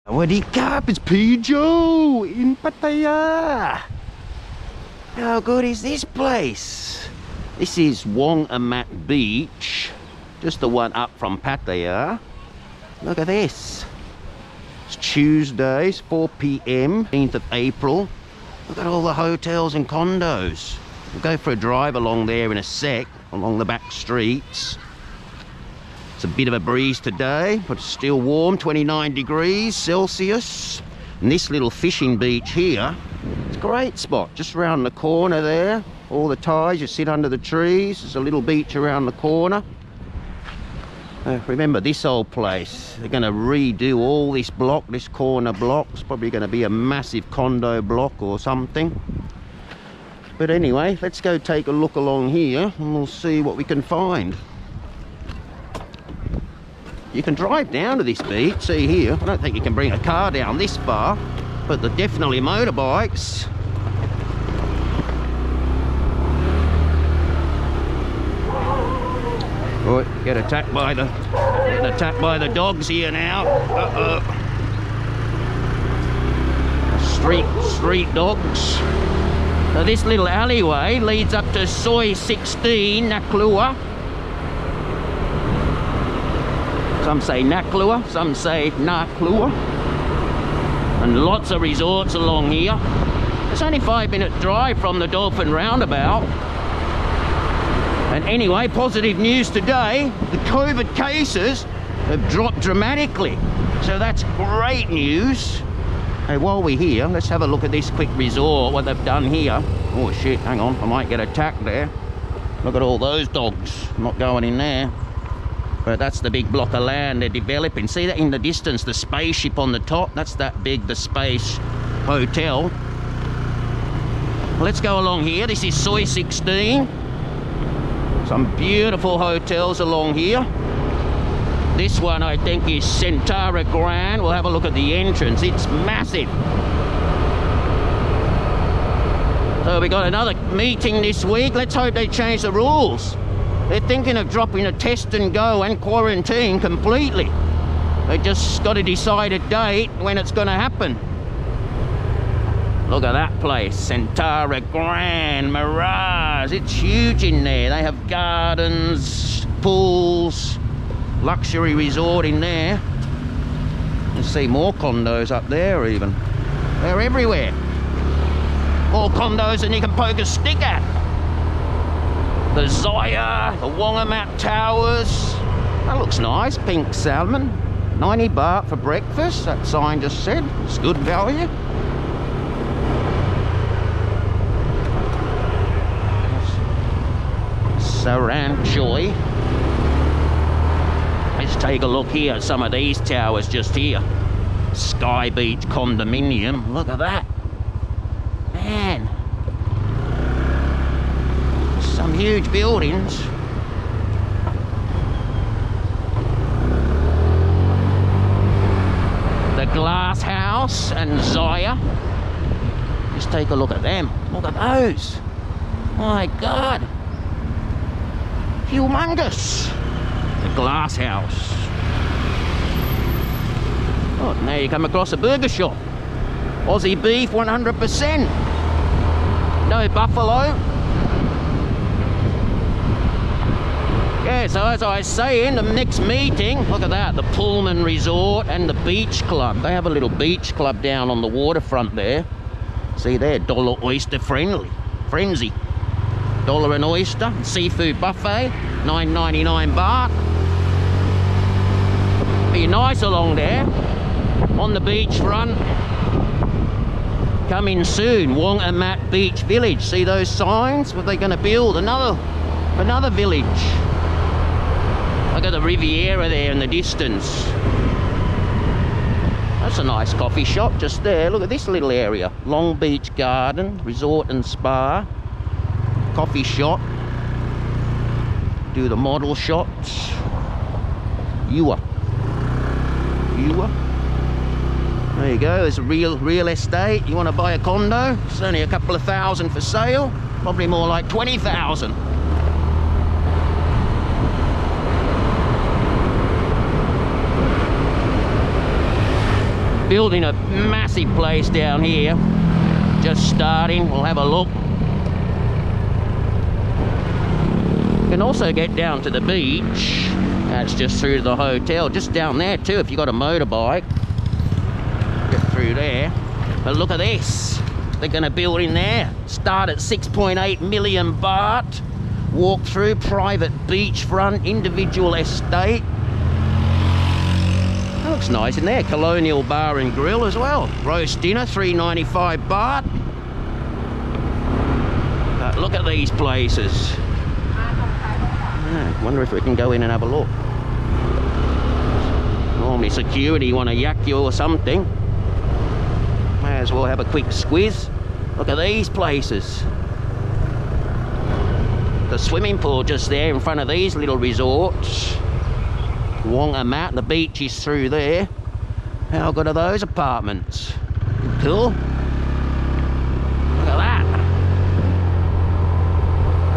What's up? It's Joe in Pattaya. How good is this place? This is Wongamat Beach, just the one up from Pattaya. Look at this. It's Tuesday, 4 p.m, 10th of April. Look at all the hotels and condos. We'll go for a drive along there in a sec, along the back streets. It's a bit of a breeze today, but it's still warm, 29 degrees Celsius. And this little fishing beach here, it's a great spot, just around the corner there. All the tides, you sit under the trees. There's a little beach around the corner. Remember this old place, they're going to redo all this block, this corner block. It's probably going to be a massive condo block or something. But anyway, let's go take a look along here and we'll see what we can find. You can drive down to this beach, see here. I don't think you can bring a car down this far, but they're definitely motorbikes. Oh, get attacked by the dogs here now. Street dogs. So this little alleyway leads up to Choi 16 Naklua. Some say Naklua, some say Naklua. And lots of resorts along here. It's only a 5-minute drive from the Dolphin Roundabout. And anyway, positive news today, the COVID cases have dropped dramatically. So that's great news. Hey, while we're here, let's have a look at this quick resort, what they've done here. Oh shit, hang on, I might get attacked there. Look at all those dogs, I'm not going in there. But that's the big block of land they're developing. See that in the distance, the spaceship on the top? That's that big, the Space Hotel. Let's go along here. This is Choi 16. Some beautiful hotels along here. This one I think is Centara Grand. We'll have a look at the entrance. It's massive. So we got another meeting this week. Let's hope they change the rules. They're thinking of dropping a test and go and quarantine completely. They just got to decide a date when it's going to happen. Look at that place, Centara Grand Mirage. It's huge in there. They have gardens, pools, luxury resort in there. You see more condos up there even. They're everywhere. More condos than you can poke a stick at. The Zoya, the Wongamat Towers. That looks nice, pink salmon. 90 baht for breakfast, that sign just said. It's good value. Saran, Choi. Let's take a look here at some of these towers just here. Sky Beach condominium, look at that. Man. Some huge buildings. The Glass House and Zoya. Just take a look at them. Look at those. My God. Humongous. The Glass House. Oh, now you come across a burger shop. Aussie beef 100%. No buffalo. Yeah, so as I was saying, the next meeting, look at that, the Pullman Resort and the Beach Club. They have a little beach club down on the waterfront there. See there, dollar oyster frenzy. Dollar an oyster, seafood buffet, 9.99 baht. Be nice along there, on the beach front. Coming soon, Wongamat Beach Village. See those signs? What are they going to build? Another village. Look at the Riviera there in the distance. That's a nice coffee shop just there. Look at this little area. Long Beach Garden, Resort and Spa. Coffee shop. Do the model shots. Ewa. There you go, there's a real estate. You want to buy a condo? It's only a couple of thousand for sale. Probably more like 20,000. building a massive place down here. Just starting. We'll have a look. You can also get down to the beach. That's just through to the hotel. Just down there too if you got a motorbike. Get through there. But look at this. They're going to build in there. Start at 6.8 million baht. Walk through, private beachfront, individual estate. That looks nice in there. Colonial bar and grill as well. Roast dinner, 395 baht. But look at these places. Wonder if we can go in and have a look. Normally security want to yak you or something. May as well have a quick squiz. Look at these places. The swimming pool just there in front of these little resorts. Wongamat, the beach is through there. How good are those apartments? Cool. Look at that.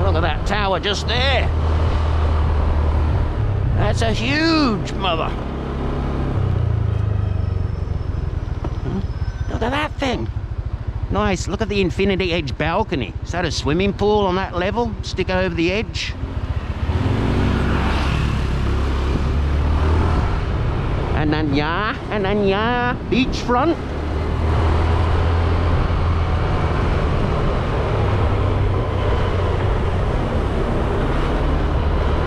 Look at that tower just there. That's a huge mother. Look at that thing. Nice. Look at the infinity edge balcony. Is that a swimming pool on that level? Stick over the edge. Ananya, beachfront.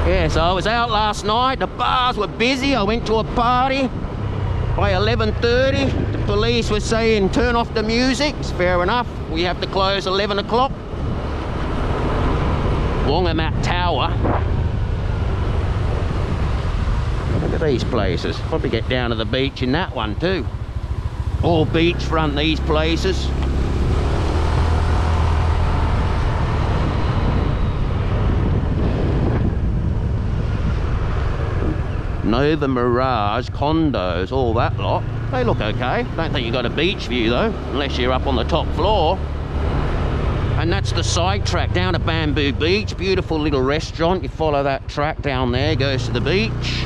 Yeah, so I was out last night. The bars were busy. I went to a party by 11:30. The police were saying turn off the music. It's fair enough. We have to close 11 o'clock. Wongamat Tower. Look at these places. Probably get down to the beach in that one too. All beachfront, these places. Nova Mirage, condos, all that lot. They look okay. Don't think you got a beach view though, unless you're up on the top floor. And that's the side track down to Bamboo Beach. Beautiful little restaurant. You follow that track down there, goes to the beach.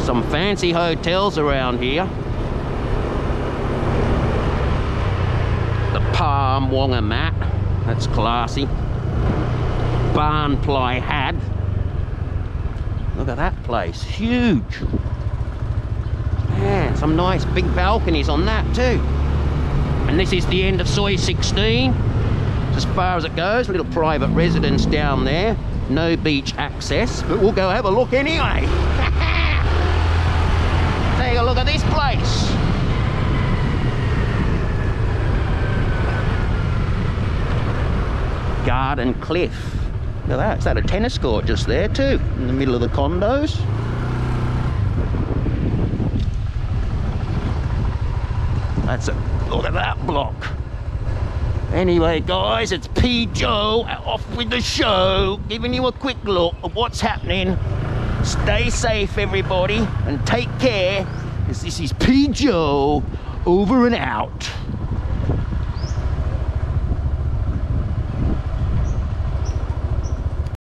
Some fancy hotels around here. The Palm Wongamat. That's classy. Barn Ply Had. Look at that place, huge. Man, some nice big balconies on that too. And this is the end of Soi 16. As far as it goes, little private residence down there. No beach access, but we'll go have a look anyway. Take a look at this place. Garden Cliff. Look at that. Is that a tennis court just there too? In the middle of the condos. That's a look at that block. Anyway, guys, it's P. Joe off with the show, giving you a quick look at what's happening. Stay safe, everybody, and take care. Because this is P. Joe over and out.